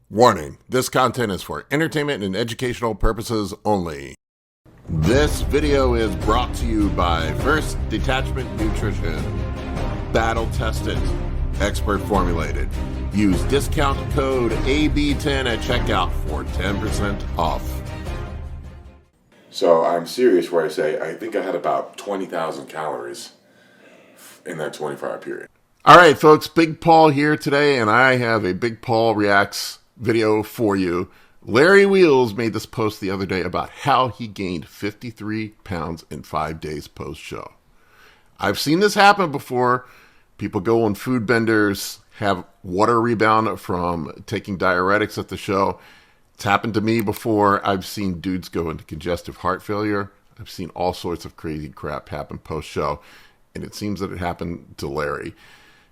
Warning, this content is for entertainment and educational purposes only. This video is brought to you by First Detachment Nutrition. Battle tested, expert formulated. Use discount code AB10 at checkout for 10% off. So I'm serious where I say I think I had about 20,000 calories in that 24-hour period. All right, folks, Big Paul here today, and I have a Big Paul Reacts video for you. Larry Wheels made this post the other day about how he gained 53 pounds in 5 days post-show. I've seen this happen before. People go on food benders, have water rebound from taking diuretics at the show. It's happened to me before. I've seen dudes go into congestive heart failure. I've seen all sorts of crazy crap happen post-show, and it seems that it happened to Larry.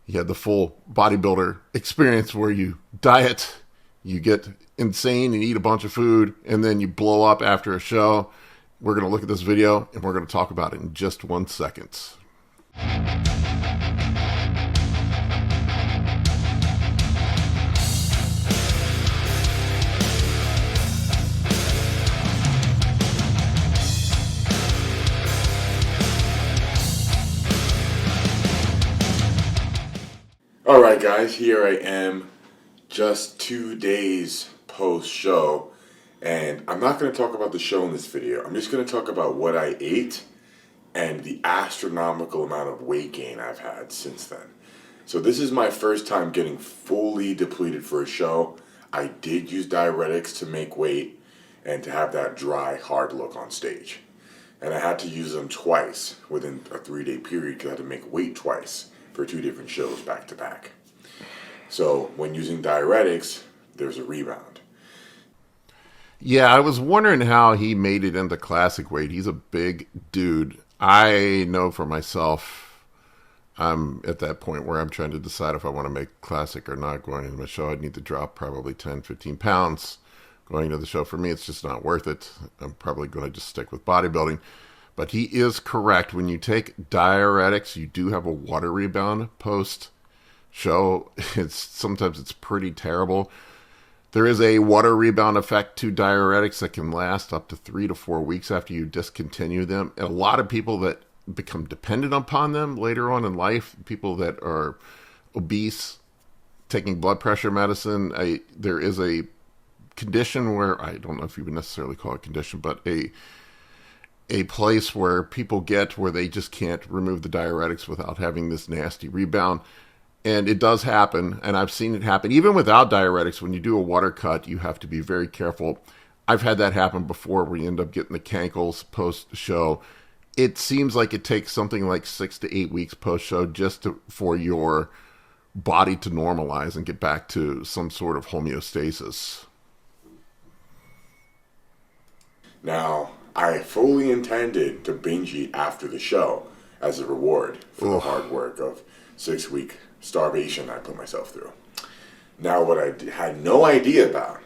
He had the full bodybuilder experience where you diet, you get insane and eat a bunch of food, and then you blow up after a show. We're going to look at this video, and we're going to talk about it in just 1 second. Alright guys, here I am just 2 days post-show, and I'm not going to talk about the show in this video. I'm just going to talk about what I ate and the astronomical amount of weight gain I've had since then. So this is my first time getting fully depleted for a show. I did use diuretics to make weight and to have that dry, hard look on stage. And I had to use them twice within a 3-day period because I had to make weight twice for 2 different shows back to back. So when using diuretics, there's a rebound. Yeah, I was wondering how he made it into classic weight. He's a big dude. I know for myself, I'm at that point where I'm trying to decide if I want to make classic or not going into my show. I'd need to drop probably 10, 15 pounds going to the show. For me, it's just not worth it. I'm probably going to just stick with bodybuilding. But he is correct. When you take diuretics, you do have a water rebound post-show. Sometimes it's pretty terrible. There is a water rebound effect to diuretics that can last up to 3 to 4 weeks after you discontinue them. And a lot of people that become dependent upon them later on in life, people that are obese, taking blood pressure medicine, there is a condition where, I don't know if you would necessarily call it condition, but a place where people get where they just can't remove the diuretics without having this nasty rebound. And it does happen, and I've seen it happen. Even without diuretics, when you do a water cut, you have to be very careful. I've had that happen before where you end up getting the cankles post-show. It seems like it takes something like 6 to 8 weeks post-show just for your body to normalize and get back to some sort of homeostasis. Now, I fully intended to binge eat after the show as a reward for the hard work of 6-week starvation I put myself through. Now, what I had no idea about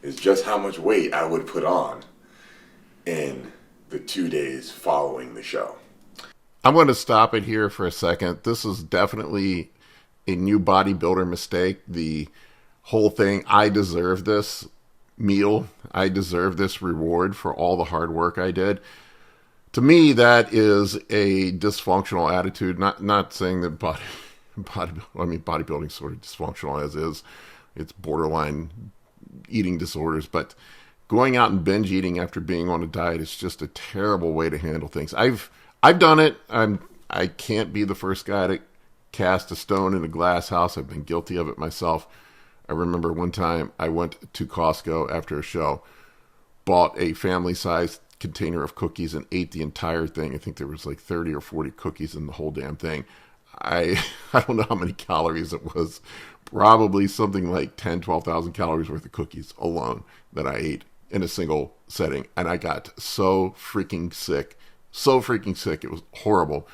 is just how much weight I would put on in the 2 days following the show. I'm going to stop it here for a second. This is definitely a new bodybuilder mistake. The whole thing, I deserve this meal, I deserve this reward for all the hard work I did. To me, that is a dysfunctional attitude. Not saying that bodybuilding is sort of dysfunctional as is. It's borderline eating disorders, but going out and binge eating after being on a diet is just a terrible way to handle things. I've done it. I can't be the first guy to cast a stone in a glass house. I've been guilty of it myself. I remember one time I went to Costco after a show, bought a family-sized container of cookies and ate the entire thing. I think there was like 30 or 40 cookies in the whole damn thing. I don't know how many calories it was. Probably something like 10, 12,000 calories worth of cookies alone that I ate in a single setting. And I got so freaking sick. So freaking sick. It was horrible.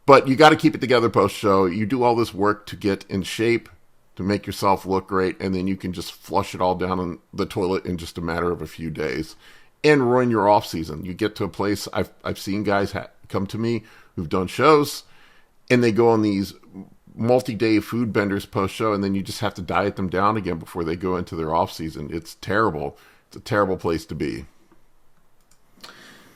But you got to keep it together post-show. You do all this work to get in shape, to make yourself look great, and then you can just flush it all down the toilet in just a matter of a few days and ruin your off season. You get to a place, I've seen guys come to me who've done shows, and they go on these multi-day food benders post-show, and then you just have to diet them down again before they go into their off-season. It's terrible. It's a terrible place to be.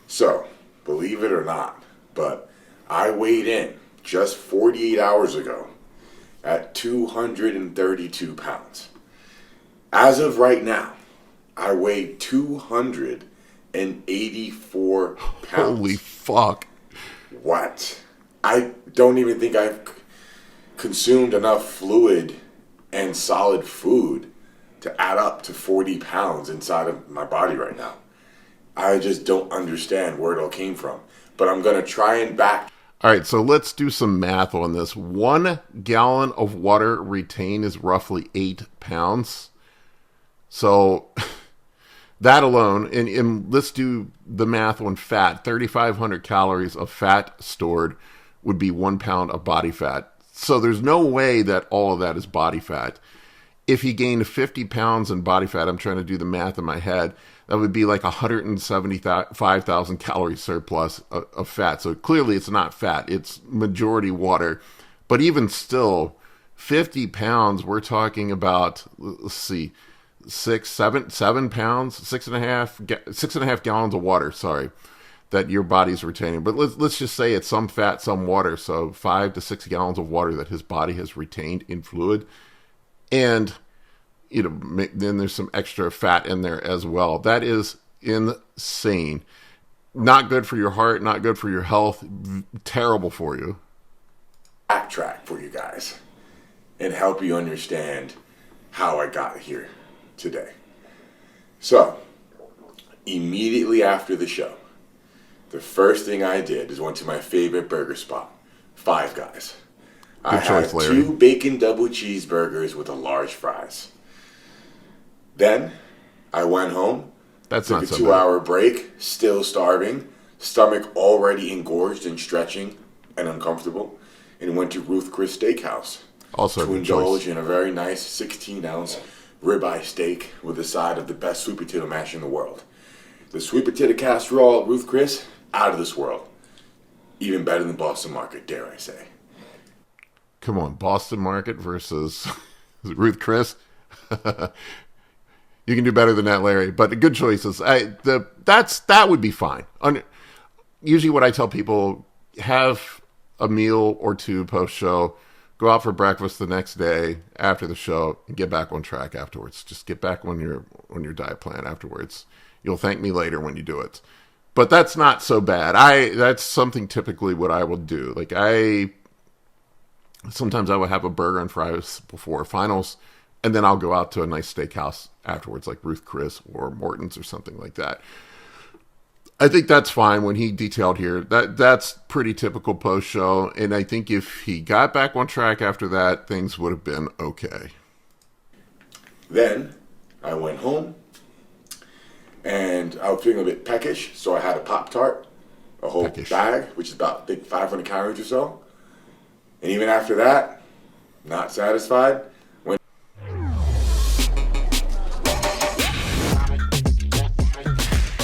So, believe it or not, but I weighed in just 48 hours ago at 232 pounds. As of right now, I weigh 284 pounds. Holy fuck. What? I don't even think I've consumed enough fluid and solid food to add up to 40 pounds inside of my body right now. I just don't understand where it all came from. But I'm going to try and back. All right, so let's do some math on this. 1 gallon of water retained is roughly 8 pounds. So that alone, and let's do the math on fat. 3,500 calories of fat stored would be 1 pound of body fat. So there's no way that all of that is body fat. If he gained 50 pounds in body fat, I'm trying to do the math in my head, that would be like 175,000 calorie surplus of fat. So clearly it's not fat. It's majority water. But even still, 50 pounds, we're talking about, let's see, 7 pounds, 6.5 gallons of water, sorry, that your body's retaining. But let's just say it's some fat, some water. So 5 to 6 gallons of water that his body has retained in fluid. And, you know, then there's some extra fat in there as well. That is insane. Not good for your heart, not good for your health, terrible for you. Backtrack for you guys and help you understand how I got here today. So, immediately after the show, the first thing I did is went to my favorite burger spot, Five Guys. I had 2 bacon double cheeseburgers with a large fries. Then I went home, took a 2-hour break, still starving, stomach already engorged and stretching and uncomfortable, and went to Ruth Chris Steakhouse to indulge in a very nice 16-ounce ribeye steak with a side of the best sweet potato mash in the world. The sweet potato casserole at Ruth Chris, out of this world. Even better than Boston Market, dare I say. Come on, Boston Market versus Ruth Chris. You can do better than that, Larry. But good choices. That would be fine. Usually what I tell people, have a meal or two post-show, go out for breakfast the next day after the show, and get back on track afterwards. Just get back on your diet plan afterwards. You'll thank me later when you do it. But that's not so bad. That's something typically what I will do. Like sometimes I will have a burger and fries before finals, and then I'll go out to a nice steakhouse afterwards, like Ruth Chris or Morton's or something like that. I think that's fine when he detailed here. That's pretty typical post-show, and I think if he got back on track after that, things would have been okay. Then I went home, and I was feeling a bit peckish, so I had a Pop-Tart, a whole bag, which is about, I think, 500 calories or so. And even after that, not satisfied.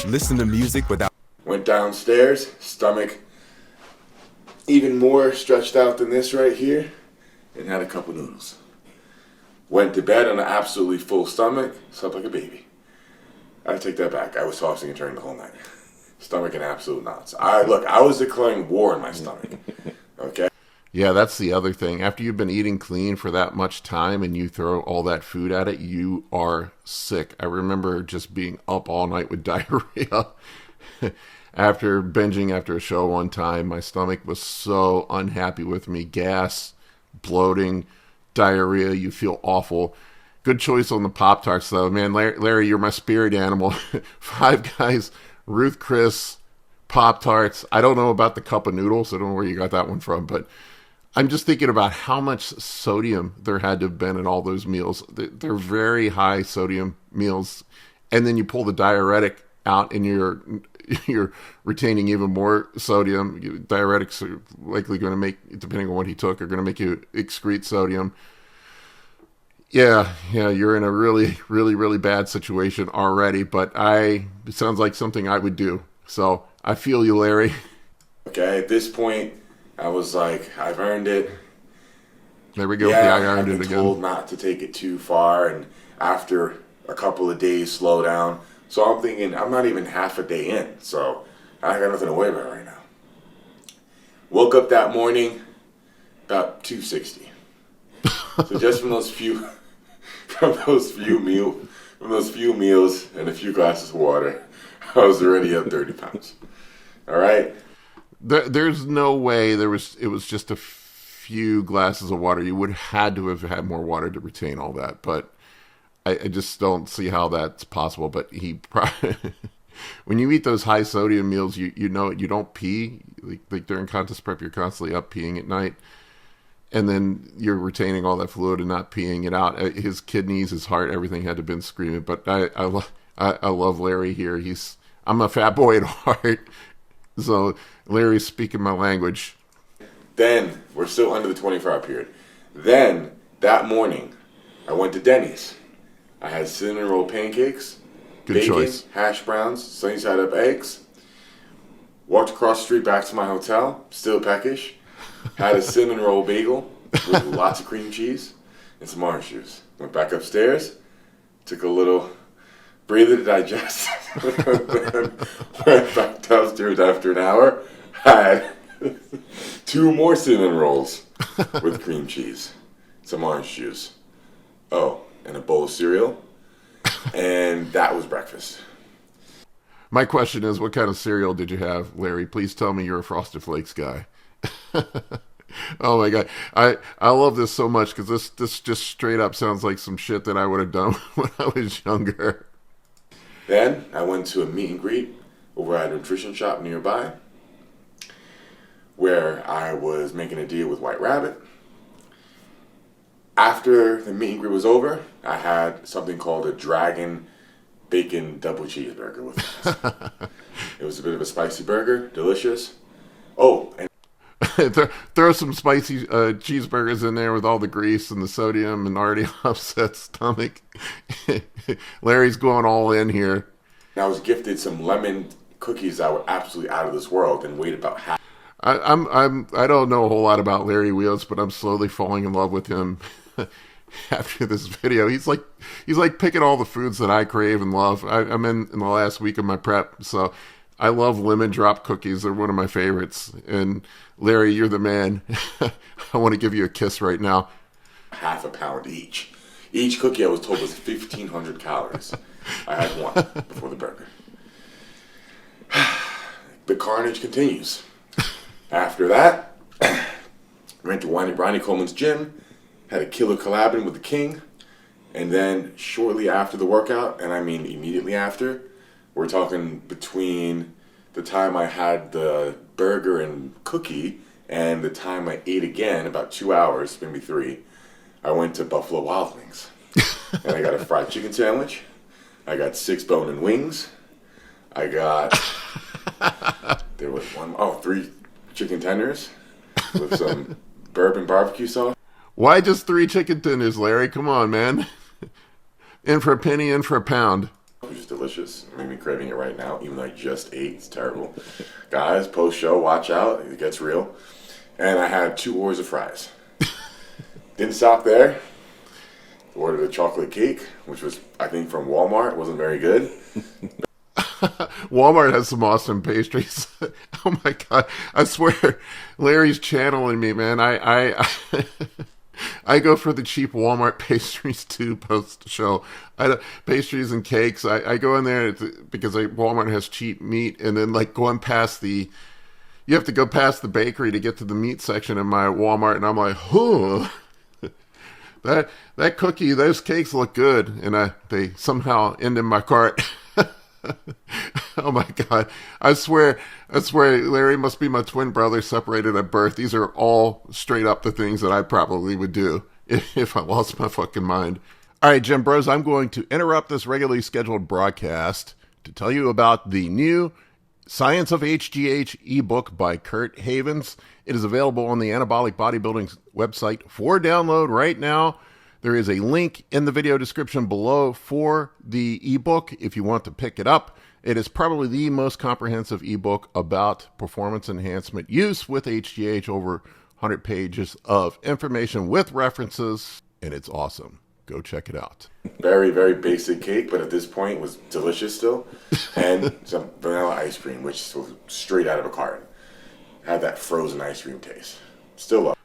Listen to music went downstairs, stomach even more stretched out than this right here, and had a couple noodles. Went to bed on an absolutely full stomach, slept like a baby. I take that back. I was tossing and turning the whole night. Stomach and absolute knots. I was declaring war in my stomach. Okay? Yeah, that's the other thing. After you've been eating clean for that much time and you throw all that food at it, you are sick. I remember just being up all night with diarrhea. After binging after a show one time, my stomach was so unhappy with me. Gas, bloating, diarrhea, you feel awful. Good choice on the Pop-Tarts, though. Man, Larry, you're my spirit animal. Five Guys, Ruth Chris, Pop-Tarts. I don't know about the cup of noodles. I don't know where you got that one from, but I'm just thinking about how much sodium there had to have been in all those meals. They're very high sodium meals. And then you pull the diuretic out and you're retaining even more sodium. Diuretics are likely going to make, depending on what he took, are going to make you excrete sodium. Yeah, you're in a really, really, really bad situation already, but it sounds like something I would do. So I feel you, Larry. Okay, at this point, I was like, I've earned it. There we go. With the Yeah, I I've ironed been it told again. not to take it too far, and after a couple of days, slow down. So I'm thinking I'm not even half a day in, so I got nothing to worry about right now. Woke up that morning about 260. So just from those few meals and a few glasses of water, I was already up 30 pounds. All right. There's no way it was just a few glasses of water. You would have had to have had more water to retain all that. But I just don't see how that's possible. But he probably, when you eat those high sodium meals, you know it. You don't pee like during contest prep. You're constantly up peeing at night, and then you're retaining all that fluid and not peeing it out. His kidneys, his heart, everything had to have been screaming. But I love Larry here. I'm a fat boy at heart, so Larry's speaking my language. Then we're still under the 24-hour period. Then that morning, I went to Denny's. I had cinnamon roll pancakes, Good bacon, choice. hash browns, sunny side up eggs. Walked across the street back to my hotel, still peckish. Had a cinnamon roll bagel with lots of cream cheese and some orange juice. Went back upstairs, took a little breather to digest. Went back downstairs after an hour. Had 2 more cinnamon rolls with cream cheese, some orange juice. Oh, and a bowl of cereal. And that was breakfast. My question is, what kind of cereal did you have, Larry? Please tell me you're a Frosted Flakes guy. Oh my god, I love this so much because this just straight up sounds like some shit that I would have done when I was younger. Then I went to a meet and greet over at a nutrition shop nearby where I was making a deal with White Rabbit. After the meet and greet was over, I had something called a Dragon Bacon Double Cheeseburger with fries. It was a bit of a spicy burger, delicious. Oh, and Throw some spicy cheeseburgers in there with all the grease and the sodium and already upset stomach. Larry's going all in here. I was gifted some lemon cookies that were absolutely out of this world and weighed about half. I don't know a whole lot about Larry Wheels, but I'm slowly falling in love with him after this video. He's like picking all the foods that I crave and love. I'm in the last week of my prep, so I love lemon drop cookies. They're one of my favorites. And Larry, you're the man. I want to give you a kiss right now. Half a pound each. Each cookie I was told was 1,500 calories. I had one before the burger. The carnage continues. After that, went to Ronnie Coleman's gym, had a killer collabing with the King, and then shortly after the workout, and I mean immediately after, we're talking between the time I had the burger and cookie and the time I ate again, about 2 hours, maybe 3, I went to Buffalo Wild Wings. And I got a fried chicken sandwich. I got 6 bone-in wings. I got, there was 3 chicken tenders with some bourbon barbecue sauce. Why just 3 chicken tenders, Larry? Come on, man. In for a penny, in for a pound. Which is delicious. It made me craving it right now, even though I just ate. It's terrible. Guys, post-show, watch out. It gets real. And I had 2 orders of fries. Didn't stop there. Ordered a chocolate cake, which was, I think, from Walmart. It wasn't very good. Walmart has some awesome pastries. Oh my god! I swear, Larry's channeling me, man. I go for the cheap Walmart pastries too post show. Pastries and cakes. I go in there because Walmart has cheap meat, and then like going past you have to go past the bakery to get to the meat section in my Walmart, and I'm like, huh. That cookie, those cakes look good, and they somehow end in my cart. Oh my god! I swear, Larry must be my twin brother separated at birth. These are all straight up the things that I probably would do if I lost my fucking mind. All right, Gym Bros, I'm going to interrupt this regularly scheduled broadcast to tell you about the new Science of HGH ebook by Kurt Havens. It is available on the Anabolic Bodybuilding website for download right now. There is a link in the video description below for the ebook if you want to pick it up. It is probably the most comprehensive ebook about performance enhancement use with HGH. Over 100 pages of information with references, and it's awesome. Go check it out. Very, very basic cake, but at this point was delicious still. And some vanilla ice cream, which was straight out of a carton. Had that frozen ice cream taste. Still love.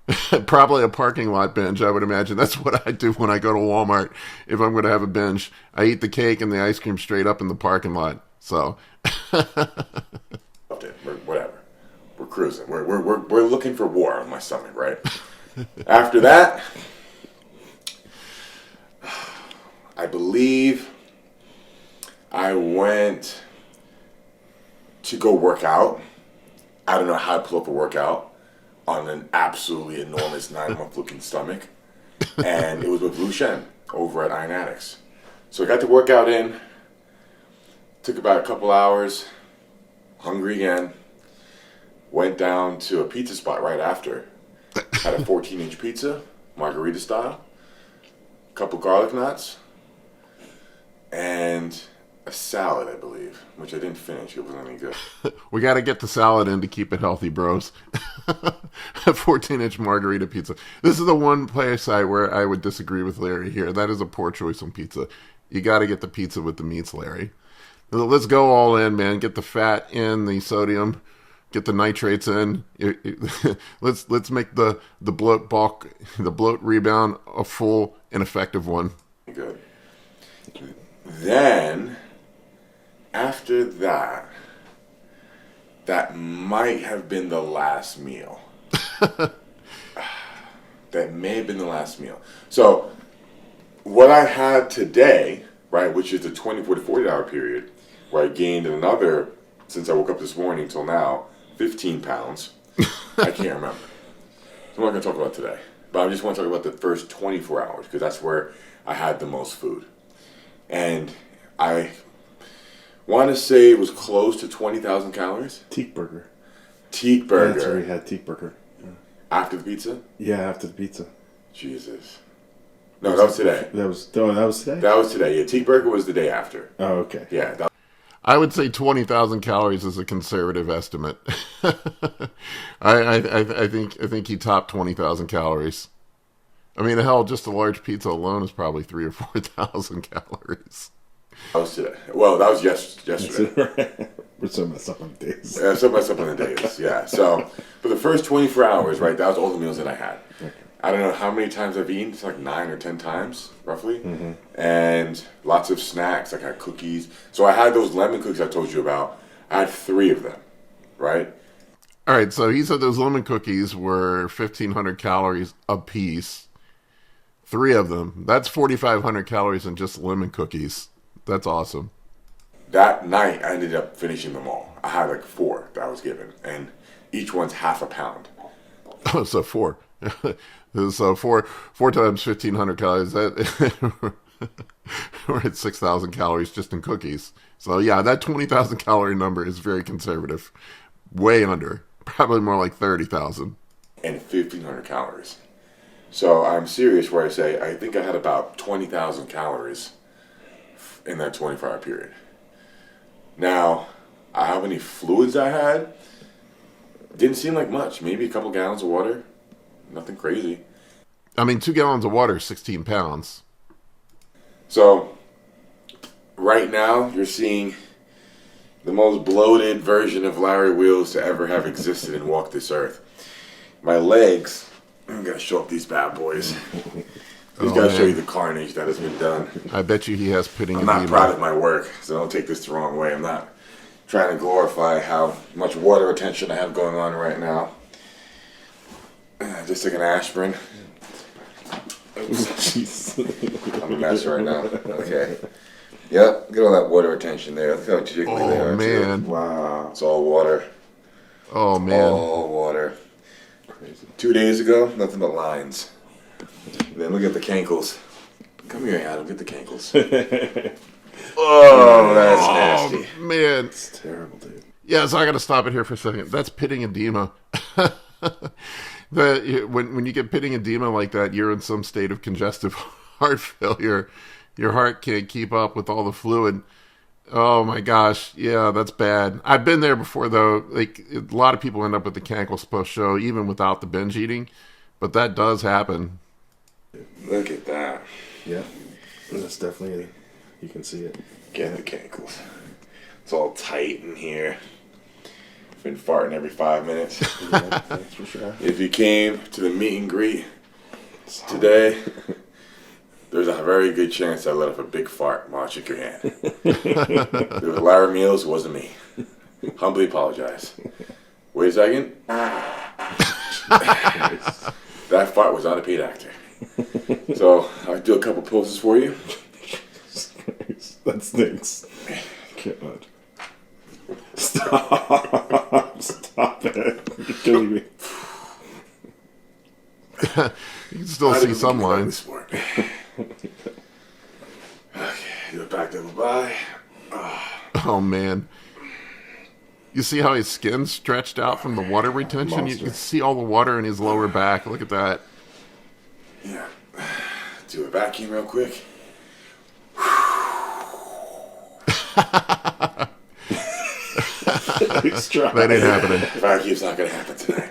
Probably a parking lot binge, I would imagine. That's what I do when I go to Walmart. If I'm going to have a binge, I eat the cake and the ice cream straight up in the parking lot. So, Loved it. Whatever. We're cruising. We're looking for war on my stomach, right? After that, I believe I went to go work out. I don't know how to pull up a workout on an absolutely enormous 9-month looking stomach. And it was with Blue Shen over at Iron Addicts. So I got the workout in. Took about a couple hours. Hungry again. Went down to a pizza spot right after. Had a 14-inch pizza, margarita style. A couple garlic knots. And a salad, I believe, which I didn't finish. It wasn't any good. We got to get the salad in to keep it healthy, bros. A 14-inch margarita pizza. This is the one place where I would disagree with Larry here. That is a poor choice on pizza. You got to get the pizza with the meats, Larry. Let's go all in, man. Get the fat in, the sodium, get the nitrates in. Let's make the bloat bulk, the bloat rebound a full and effective one. Good. Then, after that, that might have been the last meal. That may have been the last meal. So, what I had today, right, which is the 24 to 40-hour period, where I gained another, since I woke up this morning till now, 15 pounds. I can't remember. So I'm not going to talk about today. But I just want to talk about the first 24 hours, because that's where I had the most food. And I want to say it was close to 20,000 calories. Teak burger. Teak burger. That's where we had teak burger. Yeah. After the pizza? Yeah, after the pizza. Jesus. No, that was today. That was today? That was today. Yeah, teak burger was the day after. Oh, okay. Yeah. I would say 20,000 calories is a conservative estimate. I think he topped 20,000 calories. I mean, hell, just a large pizza alone is probably 3,000 or 4,000 calories. That was today. Well, that was yesterday. We're so messed up on the days. Yeah, so messed up on the days. Yeah. So, for the first 24 hours, right, that was all the meals that I had. Okay. I don't know how many times I've eaten. It's like 9 or 10 times, roughly. Mm-hmm. And lots of snacks. Like I had cookies. So I had those lemon cookies I told you about. I had 3 of them, right? All right, so he said those lemon cookies were 1,500 calories a piece. 3 of them. That's 4,500 calories in just lemon cookies. That's awesome. That night, I ended up finishing them all. I had like 4 that I was given. And each one's half a pound. Oh, so 4. So 4 times 1,500 calories. That we're at 6,000 calories just in cookies. So yeah, that 20,000 calorie number is very conservative. Way under. Probably more like 30,000. And 1,500 calories. So I'm serious where I say I think I had about 20,000 calories in that 24-hour period. Now, how many fluids I had? Didn't seem like much. Maybe a couple gallons of water. Nothing crazy. I mean, 2 gallons of water is 16 pounds. So, right now, you're seeing the most bloated version of Larry Wheels to ever have existed and walked this earth. My legs, I'm going to show up these bad boys. Just got to show you the carnage that has been done. I bet you he has pitting I'm edema. not proud of my work, so don't take this the wrong way. I'm not trying to glorify how much water retention I have going on right now. Just took an aspirin. Oops. I'm a mess right now. Okay. Yep, get all that water retention there. Look how jiggly they are. Oh, man. Too. Wow. It's all water. Oh, man. All water. Crazy. 2 days ago, nothing but lines. Then look at the cankles. Come here, Adam. Get the cankles. Oh, that's nasty. Oh, man. It's terrible, dude. Yeah, so I got to stop it here for a second. That's pitting edema. When you get pitting edema like that, you're in some state of congestive heart failure. Your heart can't keep up with all the fluid. Oh my gosh, yeah, that's bad. I've been there before though. Like a lot of people end up with the cankles post show, even without the binge eating, but that does happen. Look at that. Yeah. That's definitely, you can see it. Get the cankles. It's all tight in here. Been farting every 5 minutes. Yeah, that's for sure. If you came to the meet and greet today, there's a very good chance I let off a big fart while I shook your hand. It was Larry Meals, it wasn't me. Humbly apologize. Wait a second. That fart was not a paid actor. So I'll do a couple poses for you. That stinks. God. Stop. Stop it. You're killing me. You can still see some lines. Okay, do a back double by. Oh man. You see how his skin's stretched out from the water retention? You Monster. can see all the water in his lower back. Look at that. Yeah. Do a vacuum real quick. It's dry. That ain't happening. The vacuum's not going to happen tonight.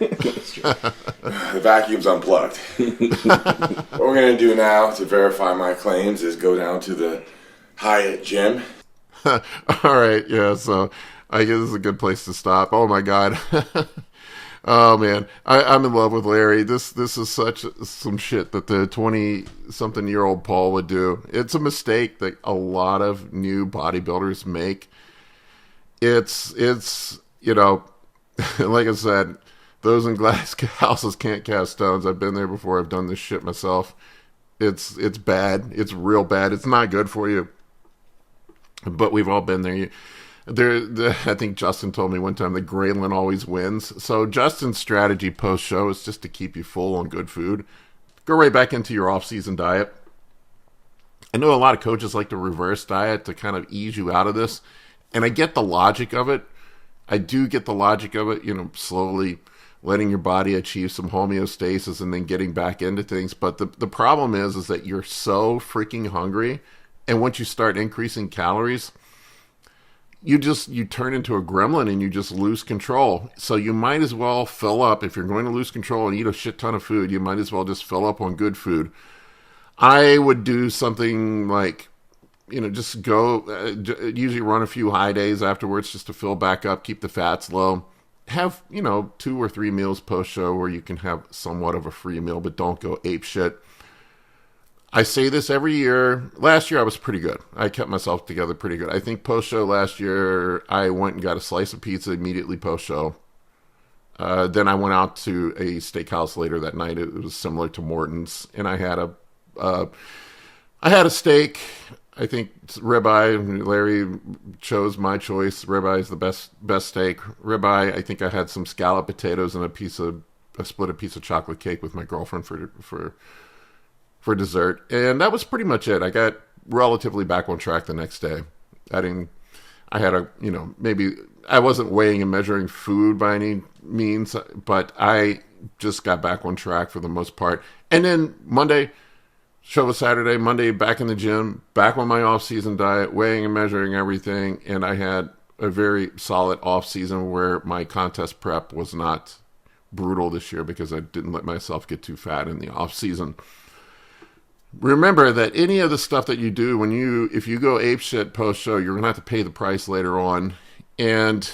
The vacuum's unplugged. What we're going to do now to verify my claims is go down to the Hyatt gym. All right, yeah, so I guess this is a good place to stop. Oh my God. Oh man, I'm in love with Larry. This is such some shit that the 20-something-year-old Paul would do. It's a mistake that a lot of new bodybuilders make. It's like I said, those in glass houses can't cast stones. I've been there before. I've done this shit myself. It's bad. It's real bad. It's not good for you. But we've all been there. I think Justin told me one time that Graylin always wins. So Justin's strategy post-show is just to keep you full on good food. Go right back into your off-season diet. I know a lot of coaches like to reverse diet to kind of ease you out of this. And I get the logic of it. I do get the logic of it, slowly letting your body achieve some homeostasis and then getting back into things. But the problem is that you're so freaking hungry. And once you start increasing calories, you turn into a gremlin and you just lose control. So you might as well fill up. If you're going to lose control and eat a shit ton of food, you might as well just fill up on good food. I would do something like, just go, usually run a few high days afterwards just to fill back up, keep the fats low. Have, 2 or 3 meals post-show where you can have somewhat of a free meal, but don't go ape shit. I say this every year. Last year I was pretty good. I kept myself together pretty good. I think post-show last year, I went and got a slice of pizza immediately post-show. Then I went out to a steakhouse later that night. It was similar to Morton's, and I had a steak. I think ribeye. Larry chose my choice. Ribeye is the best steak. Ribeye. I think I had some scalloped potatoes and I split a piece of chocolate cake with my girlfriend for dessert, and that was pretty much it. I got relatively back on track the next day. Maybe I wasn't weighing and measuring food by any means, but I just got back on track for the most part. And then Monday, show was Saturday, Monday back in the gym, back on my off-season diet, weighing and measuring everything, and I had a very solid off-season where my contest prep was not brutal this year because I didn't let myself get too fat in the off-season. Remember that any of the stuff that you do if you go ape shit post show, you're gonna have to pay the price later on. And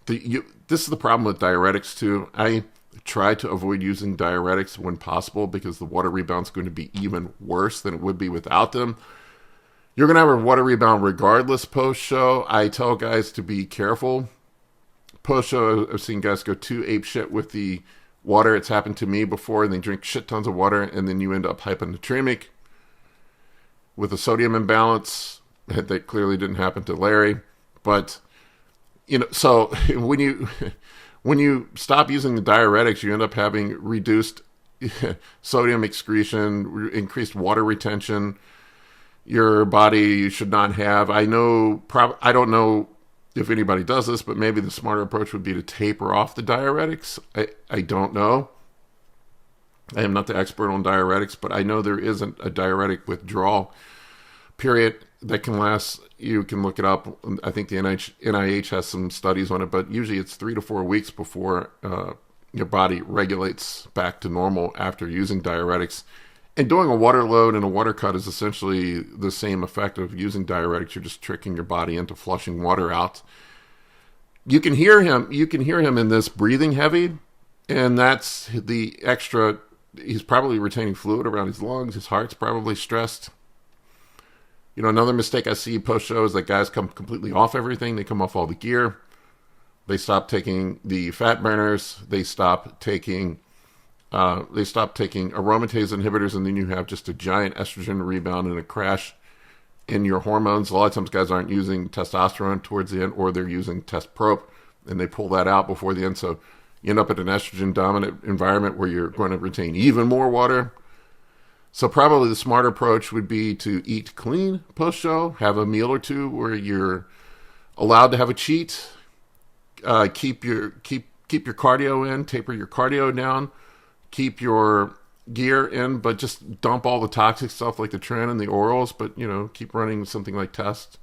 this is the problem with diuretics too. I try to avoid using diuretics when possible because the water rebound is going to be even worse than it would be without them. You're gonna have a water rebound regardless post show. I tell guys to be careful. Post show, I've seen guys go too ape shit with the water. It's happened to me before, and they drink shit tons of water, and then you end up hyponatremic with a sodium imbalance. That clearly didn't happen to Larry. But, so when you stop using the diuretics, you end up having reduced sodium excretion, increased water retention. Your body should not have. I don't know if anybody does this, but maybe the smarter approach would be to taper off the diuretics. I don't know. I am not the expert on diuretics, but I know there isn't a diuretic withdrawal. period that can last. You can look it up. I think the NIH has some studies on it, but usually it's 3 to 4 weeks before your body regulates back to normal after using diuretics. And doing a water load and a water cut is essentially the same effect of using diuretics. You're just tricking your body into flushing water out. You can hear him. You can hear him in this breathing heavy, and that's the extra. He's probably retaining fluid around his lungs. His heart's probably stressed. Another mistake I see post-show is that guys come completely off everything. They come off all the gear. They stop taking the fat burners. They stop taking aromatase inhibitors, and then you have just a giant estrogen rebound and a crash in your hormones. A lot of times guys aren't using testosterone towards the end, or they're using test prop, and they pull that out before the end. So you end up in an estrogen-dominant environment where you're going to retain even more water. So probably the smart approach would be to eat clean post-show, have a meal or two where you're allowed to have a cheat, keep your cardio in, taper your cardio down, keep your gear in, but just dump all the toxic stuff like the tren and the orals, but keep running something like test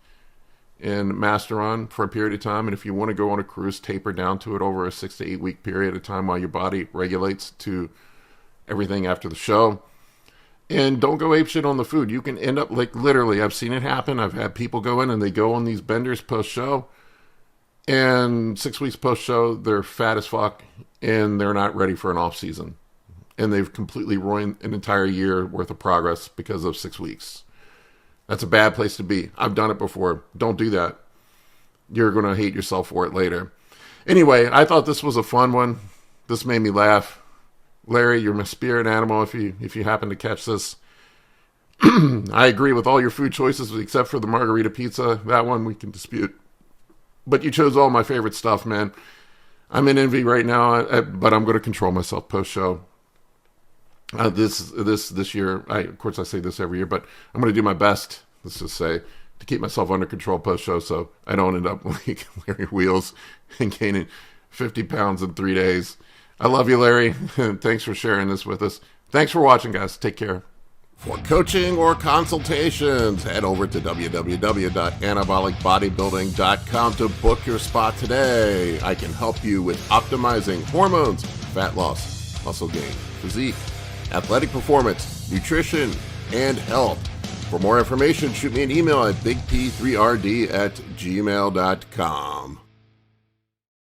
and masteron for a period of time. And if you want to go on a cruise, taper down to it over a 6 to 8 week period of time while your body regulates to everything after the show. And don't go apeshit on the food. You can end up like literally, I've seen it happen. I've had people go in and they go on these benders post-show, and 6 weeks post-show, they're fat as fuck and they're not ready for an off season. And they've completely ruined an entire year worth of progress because of 6 weeks. That's a bad place to be. I've done it before. Don't do that. You're going to hate yourself for it later. Anyway, I thought this was a fun one. This made me laugh. Larry, you're my spirit animal if you happen to catch this. I agree with all your food choices except for the margarita pizza. That one we can dispute. But you chose all my favorite stuff, man. I'm in envy right now, but I'm going to control myself post-show. This year, of course I say this every year, but I'm going to do my best, let's just say, to keep myself under control post-show so I don't end up like Larry Wheels and gaining 50 pounds in 3 days. I love you, Larry. Thanks for sharing this with us. Thanks for watching, guys. Take care. For coaching or consultations, head over to www.anabolicbodybuilding.com to book your spot today. I can help you with optimizing hormones, fat loss, muscle gain, physique, athletic performance, nutrition, and health. For more information, shoot me an email at bigp3rd@gmail.com.